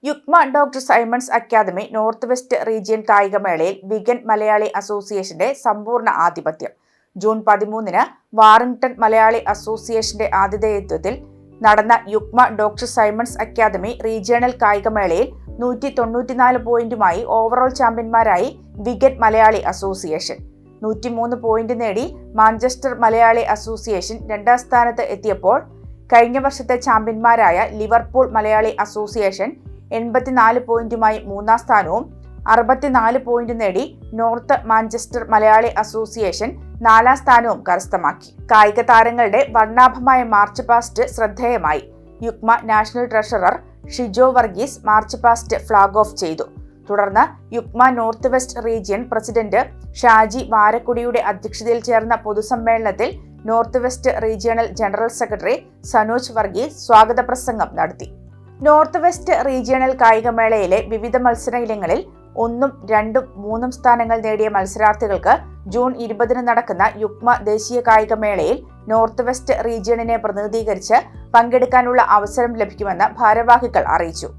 യുക്മ doctor Simons academy north west region കായികമേളയിൽ Wigan Malayali അസോസിയേഷന്റെ സമ്പൂർണ്ണ ആധിപത്യം. ജൂൺ 13-ന് വാറിംഗ്ടൺ മലയാളി അസോസിയേഷന്റെ ആതിഥേയത്വത്തിൽ നടന്ന യുക്മ ഡോക്ടർ സൈമൺസ് അക്കാദമി റീജിയണൽ കായികമേളയിൽ 194 പോയിന്റുമായി ഓവറോൾ ചാമ്പ്യന്മാരായി വിഗൻ മലയാളി അസോസിയേഷൻ. 103 പോയിന്റ് നേടി മാഞ്ചസ്റ്റർ മലയാളി അസോസിയേഷൻ രണ്ടാം സ്ഥാനത്ത് എത്തിയപ്പോൾ കഴിഞ്ഞ വർഷത്തെ ചാമ്പ്യന്മാരായ ലിവർപൂൾ മലയാളി അസോസിയേഷൻ 84 പോയിന്റുമായി മൂന്നാം സ്ഥാനവും 64 പോയിന്റ് നേടി നോർത്ത് മാഞ്ചസ്റ്റർ മലയാളി അസോസിയേഷൻ 4ാം സ്ഥാനവും കരസ്ഥമാക്കി. കായിക താരങ്ങളുടെ വർണ്ണാഭമായ മാർച്ച് പാസ്റ്റ് ശ്രദ്ധേയമായി. യുക്മ national treasurer Shijo Varghese march past flag off ചെയ്തു. തുടർന്ന് യുക്മ north west region president Shaji വാരക്കുടിയുടെ അധ്യക്ഷതയിൽ ചേർന്ന പൊതുസമ്മേളനത്തിൽ north west regional general secretary Sanoj Varghese സ്വാഗത പ്രസംഗം നടത്തി. നോർത്ത് വെസ്റ്റ് റീജിയണൽ കായികമേളയിലെ വിവിധ മത്സര ഇനങ്ങളിൽ 1, 2, 3 സ്ഥാനങ്ങൾ നേടിയ മത്സരാർത്ഥികൾക്ക് ജൂൺ 20-ന് നടക്കുന്ന യുക്മ ദേശീയ കായികമേളയിൽ നോർത്ത് വെസ്റ്റ് റീജിയണിനെ പ്രതിനിധീകരിച്ച് പങ്കെടുക്കാനുള്ള അവസരം ലഭിക്കുമെന്ന് ഭാരവാഹികൾ അറിയിച്ചു.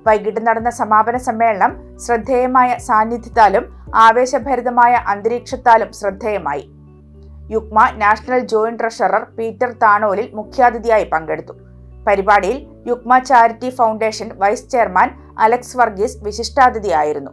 വൈകിട്ട് നടന്ന സമാപന സമ്മേളനം ശ്രദ്ധേയമായ സാന്നിധ്യത്താലും ആവേശഭരിതമായ അന്തരീക്ഷത്താലും ശ്രദ്ധേയമായി. യുക്മ നാഷണൽ ജോയിന്റ് ട്രഷറർ പീറ്റർ താണോലിൽ മുഖ്യാതിഥിയായി പങ്കെടുത്തു. പരിപാടിയിൽ യുക്മ charity foundation vice chairman Alex Varghese വിശിഷ്ടാതിഥിയായിരുന്നു.